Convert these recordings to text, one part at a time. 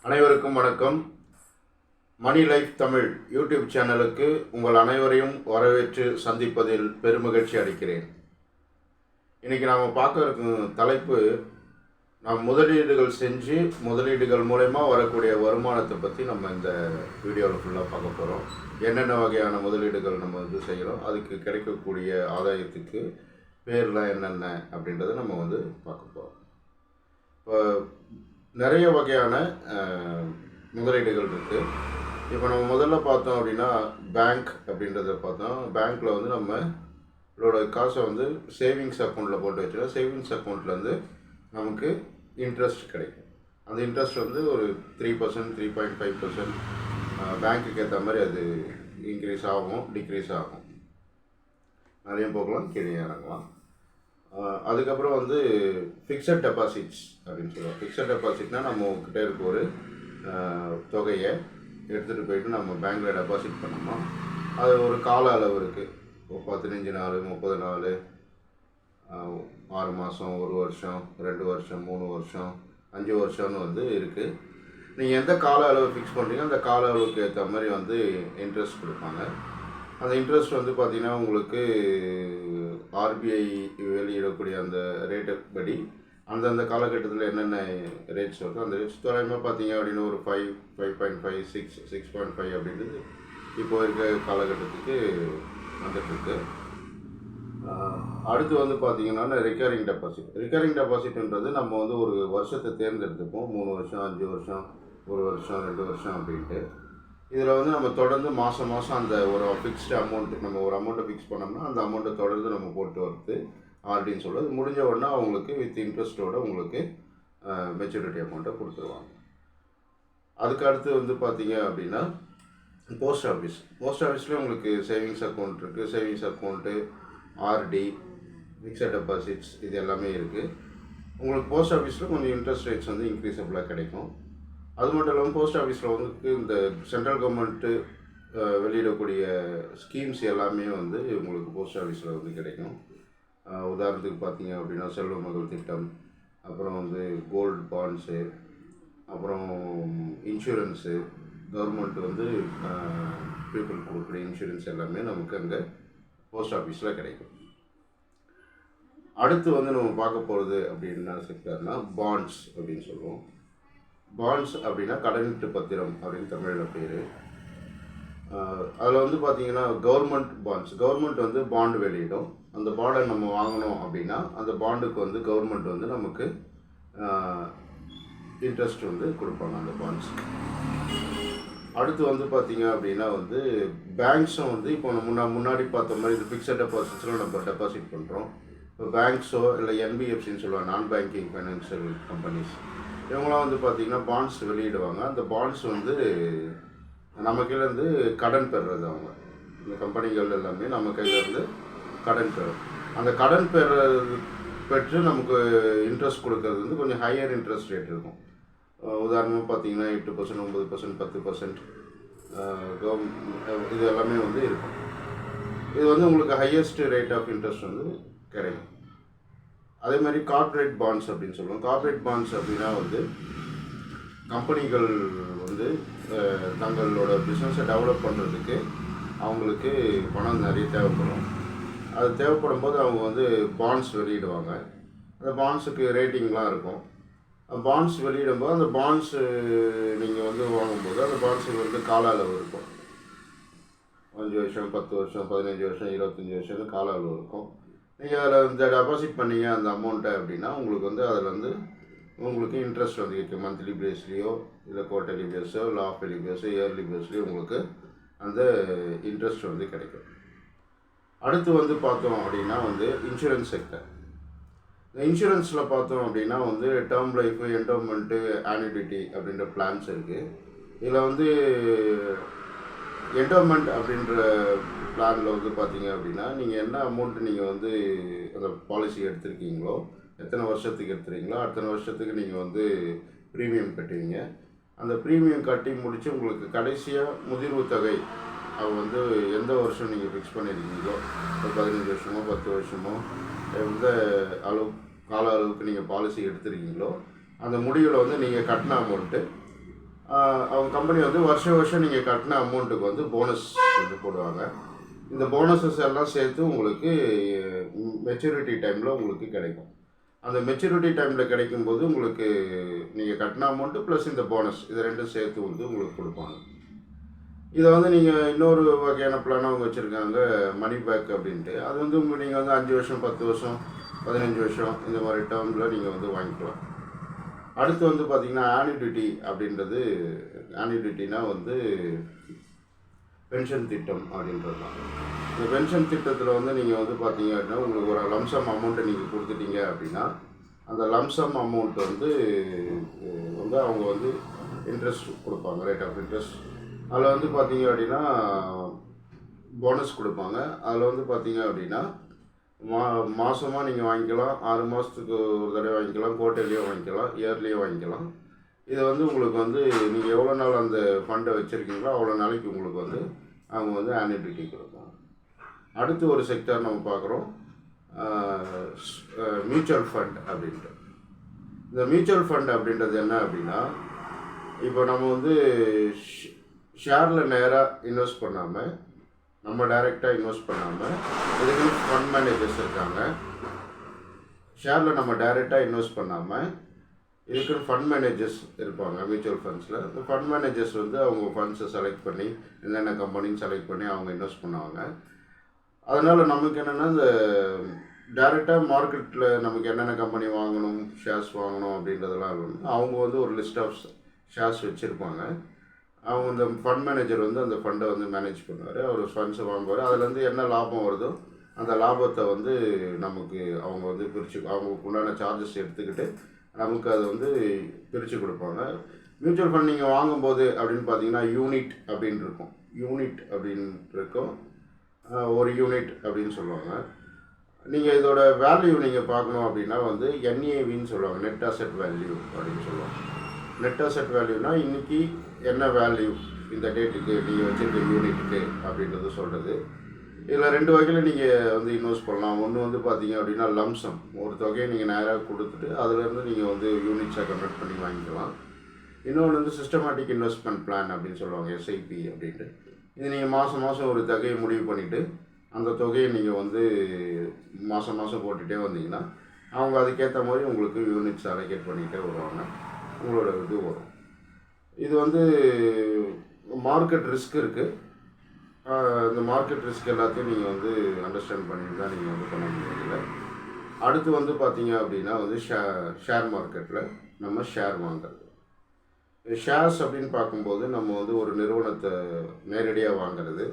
அனைவருக்கும் வணக்கம். மணி life Tamil YouTube சேனலுக்கு உங்கள் அனைவரையும் வரவேற்று சந்திப்பதில் பெருமகிழ்ச்சி அளிக்கிறேன். இன்றைக்கி நாம் பார்க்க இருக்கும் தலைப்பு, நாம் முதலீடுகள் செஞ்சு முதலீடுகள் மூலமா வரக்கூடிய வருமானத்தை பற்றி நம்ம இந்த வீடியோவில் ஃபுல்லாக பார்க்க போகிறோம். என்னென்ன வகையான முதலீடுகள் நம்ம செய்கிறோம், அதுக்கு கிடைக்கக்கூடிய ஆதாயத்துக்கு பேர்லாம் என்னென்ன அப்படின்றத நம்ம பார்க்க போகிறோம். இப்போ நிறைய வகையான முதலீடுகள் இருக்குது. இப்போ நம்ம முதல்ல பார்த்தோம் அப்படின்னா பேங்க் அப்படின்றத பார்த்தோம். பேங்க்கில் நம்மளோட காசை சேவிங்ஸ் அக்கௌண்ட்டில் போட்டு வச்சுன்னா சேவிங்ஸ் அக்கௌண்ட்லேருந்து நமக்கு இன்ட்ரெஸ்ட் கிடைக்கும். அந்த இன்ட்ரெஸ்ட் ஒரு 3%, 3.5% பேங்க்குக்கு ஏற்ற மாதிரி அது இன்க்ரீஸ் ஆகும், டிக்ரீஸ் ஆகும். நிறைய போகலாம், கீழே இறங்கலாம். அதுக்கப்புறம் ஃபிக்ஸட் டெபாசிட்ஸ் அப்படின்னு சொல்லுவோம். ஃபிக்ஸட் டெபாசிட்னால் நம்மக்கிட்ட இருக்க ஒரு தொகையை எடுத்துகிட்டு போயிட்டு நம்ம பேங்க்கில் டெபாசிட் பண்ணோமா, அது ஒரு கால அளவு இருக்குது. 15 நாள், 30 நாள், 6 மாதம், 1 வருஷம், 2 வருஷம், 3 வருஷம், 5 வருஷம்னு இருக்குது. நீங்கள் எந்த கால அளவு ஃபிக்ஸ் பண்ணுறீங்க அந்த கால அளவுக்கு ஏற்ற மாதிரி இன்ட்ரெஸ்ட் கொடுப்பாங்க. அந்த இன்ட்ரெஸ்ட் பார்த்திங்கன்னா உங்களுக்கு ஆர்பிஐ வெளியிடக்கூடிய அந்த ரேட்டு படி அந்தந்த காலகட்டத்தில் என்னென்ன ரேட்ஸ் வருதோ அந்த ரேட்ஸ் தோராயமாக பார்த்தீங்க அப்படின்னா ஒரு 5.5, 6.5 அப்படின்றது இப்போ இருக்க காலகட்டத்துக்கு வந்துட்டுருக்கு. அடுத்து பார்த்திங்கன்னா ரிக்கரிங் டெபாசிட்ன்றது நம்ம ஒரு வருஷத்தை தேர்ந்தெடுத்துப்போம். 3 வருஷம், 5 வருஷம், 1 வருஷம், 2 வருஷம் அப்படின்ட்டு. இதில் நம்ம தொடர்ந்து மாதம் அந்த ஒரு ஃபிக்ஸ்டு அமௌண்ட்டு, நம்ம ஒரு அமௌண்ட்டை ஃபிக்ஸ் பண்ணோம்னா அந்த அமௌண்ட்டை தொடர்ந்து நம்ம போட்டு வருது ஆர்டின்னு சொல்கிறது. முடிஞ்ச உடனே அவங்களுக்கு வித் இன்ட்ரெஸ்ட்டோடு உங்களுக்கு மெச்சூரிட்டி அமௌண்ட்டை கொடுத்துருவாங்க. அதுக்கு அடுத்து பார்த்தீங்க அப்படின்னா போஸ்ட் ஆஃபீஸ்லேயும் உங்களுக்கு சேவிங்ஸ் அக்கௌண்ட் இருக்குது. Savings account, RD, fixed deposits இது எல்லாமே இருக்குது. உங்களுக்கு போஸ்ட் ஆஃபீஸில் கொஞ்சம் இன்ட்ரெஸ்ட் ரேட்ஸ் இன்க்ரீஸபிளாக கிடைக்கும். அது மட்டும் இல்லாமல் போஸ்ட் ஆஃபீஸில் இந்த சென்ட்ரல் கவர்மெண்ட்டு வெளியிடக்கூடிய ஸ்கீம்ஸ் எல்லாமே உங்களுக்கு போஸ்ட் ஆஃபீஸில் கிடைக்கும். உதாரணத்துக்கு பார்த்தீங்க அப்படின்னா செல்வ மகள் திட்டம், அப்புறம் கோல்டு பாண்ட்ஸு, அப்புறம் இன்சூரன்ஸு, கவர்மெண்ட் பீப்புள் கொடுக்கக்கூடிய இன்சூரன்ஸ் எல்லாமே நமக்கு அங்கே போஸ்ட் ஆஃபீஸில் கிடைக்கும். அடுத்து நம்ம பார்க்க போகிறது அப்படின்னா செக்டர்னா பாண்ட்ஸ் அப்படின்னு சொல்லுவோம். பாண்ட்ஸ் அப்படின்னா கடனீட்டு பத்திரம் அப்படின்னு தமிழில் பேர். அதில் பார்த்தீங்கன்னா கவர்மெண்ட் பாண்ட்ஸ், கவர்மெண்ட் பாண்டு வெளியிடும். அந்த பாண்டை நம்ம வாங்கணும் அப்படின்னா அந்த பாண்டுக்கு கவர்மெண்ட் நமக்கு இன்ட்ரெஸ்ட் கொடுப்பாங்க அந்த பாண்ட்ஸ். அடுத்து பார்த்தீங்க அப்படின்னா பேங்க்ஸும் இப்போ நம்ம முன்னாடி பார்த்த மாதிரி இந்த ஃபிக்ஸட் டெபாசிட்ஸ்லாம் நம்ம டெபாசிட் பண்ணுறோம். இப்போ பேங்க்ஸோ இல்லை என்பிஎஃப்சின்னு சொல்லுவாங்க, நான் பேங்கிங் ஃபைனான்சியல் கம்பெனிஸ், இவங்களாம் பார்த்திங்கன்னா பாண்ட்ஸ் வெளியிடுவாங்க. அந்த பாண்ட்ஸ் நம்ம கையிலேருந்து கடன் பெறுறது. அவங்க இந்த கம்பெனிகள் எல்லாமே நம்ம கையிலேருந்து கடன் பெறும். அந்த கடன் பெற்று நமக்கு இன்ட்ரெஸ்ட் கொடுக்கறது கொஞ்சம் ஹையர் இன்ட்ரெஸ்ட் ரேட் இருக்கும். உதாரணமாக பார்த்தீங்கன்னா 8%, 9%, 10% இது எல்லாமே இருக்கும். இது உங்களுக்கு ஹையஸ்ட் ரேட் ஆஃப் இன்ட்ரெஸ்ட் கிடைக்கும். அதே மாதிரி கார்ப்பரேட் பாண்ட்ஸ் அப்படின்னு சொல்லுவோம். கார்ப்பரேட் பாண்ட்ஸ் அப்படின்னா கம்பெனிகள் தங்களோட பிஸ்னஸை டெவலப் பண்ணுறதுக்கு அவங்களுக்கு பணம் நிறைய தேவைப்படும். அது தேவைப்படும் போது அவங்க பாண்ட்ஸ் வெளியிடுவாங்க. அந்த பாண்ட்ஸுக்கு ரேட்டிங்லாம் இருக்கும். பாண்ட்ஸ் வெளியிடும்போது அந்த பாண்ட்ஸு நீங்கள் வாங்கும்போது அந்த பாண்ட்ஸுக்கு கால அளவு இருக்கும். 5 வருஷம், 10 வருஷம், 15 வருஷம், 25 வருஷம் கால அளவு இருக்கும். நீங்கள் அதில் டெபாசிட் பண்ணீங்க அந்த அமௌண்ட்டை அப்படின்னா உங்களுக்கு அதில் உங்களுக்கு இன்ட்ரெஸ்ட் இருக்குது. மந்த்லி பேஸ்லேயோ இல்லை குவார்ட்டர்லி பேஸோ இல்லை ஹாஃப்லி பேஸோ இயர்லி பேஸ்லேயோ உங்களுக்கு அந்த இன்ட்ரெஸ்ட் கிடைக்கும். அடுத்து பார்த்தோம் அப்படின்னா இன்சூரன்ஸ் செக்டர். இந்த இன்சூரன்ஸில் பார்த்தோம் அப்படின்னா டேர்ம் லைஃபு, என்டோமெண்ட்டு, ஆனுவிட்டி அப்படின்ற பிளான்ஸ் இருக்குது. இதில் என்டோமெண்ட் அப்படின்ற பிளானில் பார்த்தீங்க அப்படின்னா நீங்கள் என்ன அமௌண்ட்டு நீங்கள் அந்த பாலிசி எடுத்திருக்கீங்களோ, எத்தனை வருஷத்துக்கு எடுத்துறீங்களோ அத்தனை வருஷத்துக்கு நீங்கள் ப்ரீமியம் கட்டுவீங்க. அந்த ப்ரீமியம் கட்டி முடித்து உங்களுக்கு கடைசியாக முதிர்வு தொகை அது எந்த வருஷம் நீங்கள் ஃபிக்ஸ் பண்ணியிருக்கீங்களோ, ஒரு 15 வருஷமோ 10 வருஷமோ எந்த கால அளவுக்கு நீங்கள் பாலிசி எடுத்திருக்கீங்களோ அந்த முடிவில் நீங்கள் கட்டின அமௌண்ட்டு அவங்க கம்பெனி வந்து வருஷம் நீங்கள் கட்டின அமௌண்ட்டுக்கு வந்து போனஸ் வந்து போடுவாங்க. இந்த போனஸஸ் எல்லாம் சேர்த்து உங்களுக்கு மெச்சூரிட்டி டைமில் உங்களுக்கு கிடைக்கும். அந்த மெச்சூரிட்டி டைமில் கிடைக்கும்போது உங்களுக்கு நீங்கள் கட்டின அமௌண்ட்டு ப்ளஸ் இந்த போனஸ் இது ரெண்டும் சேர்த்து வந்து உங்களுக்கு கொடுப்பாங்க. இதை வந்து நீங்கள் இன்னொரு வகையான பிளான் அவங்க வச்சுருக்காங்க, மணி பேக் அப்படின்ட்டு. அது வந்து நீங்கள் வந்து 5 வருஷம் 10 வருஷம் 15 வருஷம் இந்த மாதிரி டேர்மில் நீங்கள் வந்து வாங்கிக்கலாம். அடுத்து வந்து பார்த்திங்கன்னா ஆன்யூட்டி அப்படின்றது, ஆன்யூட்டினா வந்து பென்ஷன் திட்டம் அப்படின்றது தான். இந்த பென்ஷன் திட்டத்தில் வந்து நீங்கள் வந்து பார்த்தீங்க அப்படின்னா உங்களுக்கு ஒரு லம்சம் அமௌண்ட்டை நீங்கள் கொடுத்துட்டீங்க அப்படின்னா அந்த லம்சம் அமௌண்ட் வந்து அவங்க வந்து இன்ட்ரெஸ்ட் கொடுப்பாங்க, ரேட் ஆஃப் இன்ட்ரெஸ்ட். அதில் வந்து பார்த்தீங்க அப்படின்னா போனஸ் கொடுப்பாங்க. அதில் வந்து பார்த்தீங்க அப்படின்னா மாதமாக நீங்கள் வாங்கிக்கலாம், 6 மாதத்துக்கு ஒரு தடவை வாங்கிக்கலாம், குவார்ட்டர்லியும் வாங்கிக்கலாம், இயர்லியும் வாங்கிக்கலாம். இதை வந்து உங்களுக்கு வந்து நீங்கள் எவ்வளோ நாள் அந்த ஃபண்டை வச்சுருக்கீங்களோ அவ்வளோ நாளைக்கு உங்களுக்கு வந்து அவங்க வந்து ஆன்யூட்டி கொடுப்பாங்க. அடுத்து ஒரு செக்டார் நம்ம பார்க்குறோம், மியூச்சுவல் ஃபண்ட் அப்படின்ட்டு. இந்த மியூச்சுவல் ஃபண்ட் அப்படின்றது என்ன அப்படின்னா, இப்போ நம்ம வந்து ஷேரில் நேராக இன்வெஸ்ட் பண்ணாமல், நம்ம டைரெக்டாக இன்வெஸ்ட் பண்ணாமல், இதுக்கு ஃபண்ட் மேனேஜர்ஸ் இருக்காங்க. ஷேரில் நம்ம டைரெக்டாக இன்வெஸ்ட் பண்ணாமல் இதுக்குன்னு ஃபண்ட் மேனேஜர்ஸ் இருப்பாங்க மியூச்சுவல் ஃபண்ட்ஸில். இந்த ஃபண்ட் மேனேஜர்ஸ் வந்து அவங்க ஃபண்ட்ஸை செலக்ட் பண்ணி என்னென்ன கம்பெனின்னு செலக்ட் பண்ணி அவங்க இன்வெஸ்ட் பண்ணுவாங்க. அதனால் நமக்கு என்னென்னா இந்த டைரெக்டாக மார்க்கெட்டில் நமக்கு என்னென்ன கம்பெனி வாங்கணும், ஷேர்ஸ் வாங்கணும் அப்படின்றதெல்லாம் அவங்க வந்து ஒரு லிஸ்ட் ஆஃப் ஷேர்ஸ் வச்சுருப்பாங்க. அவங்க இந்த ஃபண்ட் மேனேஜர் வந்து அந்த ஃபண்டை வந்து மேனேஜ் பண்ணுவார். அவர் ஃபண்ட்ஸை வாங்குவார். அதுலேருந்து என்ன லாபம் வருதோ அந்த லாபத்தை வந்து நமக்கு அவங்க வந்து அவங்களுக்கு உண்டான சார்ஜஸ் எடுத்துக்கிட்டு நமக்கு அதை வந்து பிரித்து கொடுப்பாங்க. மியூச்சுவல் ஃபண்ட் நீங்கள் வாங்கும்போது அப்படின்னு பார்த்தீங்கன்னா யூனிட் அப்படின்னு இருக்கும். யூனிட் அப்படின்னு இருக்கும், ஒரு யூனிட் அப்படின்னு சொல்லுவாங்க. நீங்கள் இதோட வேல்யூ நீங்கள் பார்க்கணும் அப்படின்னா வந்து என்ஏவின்னு சொல்லுவாங்க, நெட் அசெட் வேல்யூ அப்படின்னு சொல்லுவாங்க. நெட் அசெட் வேல்யூனா இன்றைக்கி என்ன வேல்யூ இந்த டேட்டுக்கு நீங்கள் வச்சுருக்க யூனிட்டுக்கு அப்படின்றது சொல்கிறது. இதில் 2 வகையில் நீங்கள் வந்து இன்வெஸ்ட் பண்ணலாம். ஒன்று வந்து பார்த்தீங்க அப்படின்னா லம்சம், ஒரு தொகையை நீங்கள் நேராக கொடுத்துட்டு அதுலேருந்து நீங்கள் வந்து யூனிட்ஸாக கன்வெர்ட் பண்ணி வாங்கிக்கலாம். இன்னொன்று வந்து சிஸ்டமேட்டிக் இன்வெஸ்ட்மெண்ட் பிளான் அப்படின்னு சொல்லுவாங்க, எஸ்ஐபி அப்படின்ட்டு. இது நீங்கள் மாதம் ஒரு தொகையை முடிவு பண்ணிவிட்டு அந்த தொகையை நீங்கள் வந்து மாதம் போட்டுகிட்டே வந்தீங்கன்னா அவங்க அதுக்கேற்ற மாதிரி உங்களுக்கு யூனிட்ஸ் அலோகேட் பண்ணிகிட்டே வருவாங்க, உங்களோட இது வரும். இது வந்து மார்க்கெட் ரிஸ்க் இருக்குது. இந்த மார்க்கெட் ரிஸ்க் எல்லாத்தையும் நீங்கள் வந்து அண்டர்ஸ்டாண்ட் பண்ணிட்டு தான் நீங்கள் வந்து பண்ண முடியல. அடுத்து வந்து பார்த்தீங்க அப்படின்னா வந்து ஷேர் மார்க்கெட்டில் நம்ம ஷேர் வாங்குறது. ஷேர்ஸ் அப்படின்னு பார்க்கும்போது நம்ம வந்து ஒரு நிறுவனத்தை நேரடியாக வாங்குறது,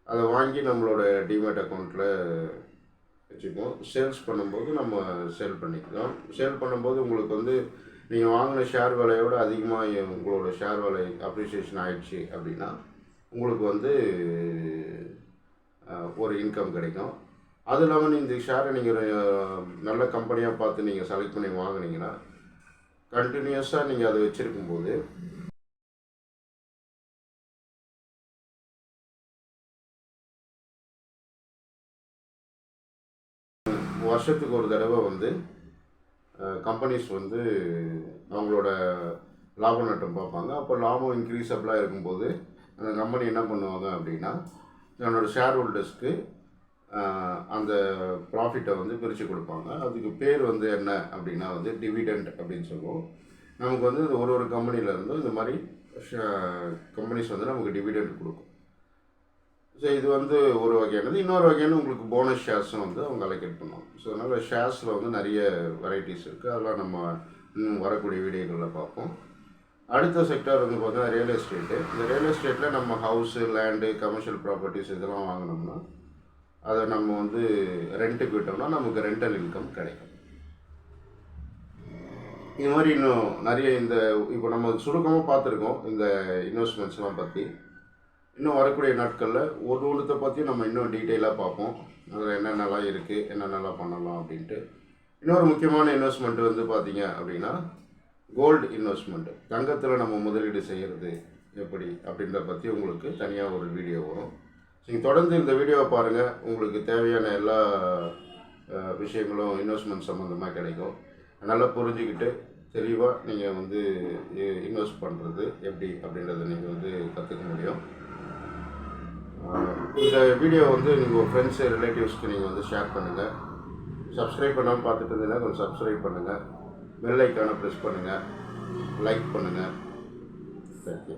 அதை வாங்கி நம்மளோட டிமேட் அக்கௌண்ட்டில் வச்சுக்குவோம். சேல்ஸ் பண்ணும்போது நம்ம சேல் பண்ணிக்கலாம். சேல் பண்ணும்போது உங்களுக்கு வந்து நீங்கள் வாங்கின ஷேர் விலையோடு அதிகமாக உங்களோட ஷேர் விலை அப்ரிசியேஷன் ஆகிடுச்சு அப்படின்னா உங்களுக்கு வந்து ஒரு இன்கம் கிடைக்கும். அது இல்லாமல் இந்த ஷேரை நீங்கள் நல்ல கம்பெனியாக பார்த்து நீங்கள் செலக்ட் பண்ணி வாங்கினீங்கன்னா கண்டினியூஸாக நீங்கள் அதை வச்சுருக்கும்போது வருஷத்துக்கு ஒரு தடவை வந்து கம்பெனிஸ் வந்து அவங்களோட லாப நட்டம் பார்ப்பாங்க. அப்போ லாபம் இன்க்ரீஸபிளாக இருக்கும்போது அந்த கம்பெனி என்ன பண்ணுவாங்க அப்படின்னா தன்னோட ஷேர் ஹோல்டர்ஸ்க்கு அந்த ப்ராஃபிட்டை வந்து பிரித்து கொடுப்பாங்க. அதுக்கு பேர் வந்து என்ன அப்படின்னா வந்து டிவிடெண்ட் அப்படின்னு சொல்லுவோம். நமக்கு வந்து ஒரு கம்பெனியிலேருந்து இந்த மாதிரி கம்பெனிஸ் வந்து நமக்கு டிவிடெண்ட் கொடுக்கும். ஸோ இது வந்து ஒரு வகையானது. இன்னொரு வகையான உங்களுக்கு போனஸ் ஷேர்ஸும் வந்து அவங்க அலோகேட் பண்ணுவாங்க. ஸோ அதனால் ஷேர்ஸில் வந்து நிறைய வெரைட்டிஸ் இருக்குது. அதெல்லாம் நம்ம இன்னும் வரக்கூடிய வீடியோக்களில் பார்ப்போம். அடுத்த செக்டார் வந்து பார்த்தீங்கன்னா ரியல் எஸ்டேட்டு. இந்த ரியல் எஸ்டேட்டில் நம்ம ஹவுஸு, லேண்டு, கமர்ஷியல் ப்ராப்பர்ட்டிஸ் இதெல்லாம் வாங்கினோம்னா அதை நம்ம வந்து ரெண்ட்டுக்கு விட்டோம்னா நமக்கு ரெண்டல் இன்கம் கிடைக்கும். இது மாதிரி இன்னும் நிறைய இப்போ நம்ம சுருக்கமாக பார்த்துருக்கோம் இந்த இன்வெஸ்ட்மெண்ட்ஸ்லாம் பற்றி. இன்னும் வரக்கூடிய நாட்களில் ஒருத்தை பற்றி நம்ம இன்னும் டீட்டெயிலாக பார்ப்போம். அதில் என்னென்னலாம் இருக்குது, என்னென்னலாம் பண்ணலாம் அப்படின்ட்டு. இன்னொரு முக்கியமான இன்வெஸ்ட்மெண்ட் வந்து பார்த்திங்க அப்படின்னா கோல்டு இன்வெஸ்ட்மெண்ட்டு. தங்கத்தில் நம்ம முதலீடு செய்கிறது எப்படி அப்படின்றத பற்றி உங்களுக்கு தனியாக ஒரு வீடியோ வரும். நீங்கள் தொடர்ந்து இந்த வீடியோவை பாருங்கள். உங்களுக்கு தேவையான எல்லா விஷயங்களும் இன்வெஸ்ட்மெண்ட் சம்மந்தமாக கிடைக்கும். நல்லா புரிஞ்சுக்கிட்டு தெளிவாக நீங்கள் வந்து இன்வெஸ்ட் பண்ணுறது எப்படி அப்படின்றத நீங்கள் வந்து கற்றுக்க முடியும். இந்த வீடியோ வந்து நீங்கள் உங்கள் ஃப்ரெண்ட்ஸு ரிலேட்டிவ்ஸ்க்கு நீங்கள் வந்து ஷேர் பண்ணுங்கள். சப்ஸ்கிரைப் பண்ணாமல் பார்த்துட்டு இருந்தீங்கன்னா கொஞ்சம் சப்ஸ்கிரைப் பண்ணுங்கள். பெல் ஐக்கானை ப்ரெஸ் பண்ணுங்கள். லைக் பண்ணுங்கள். தேங்க்யூ.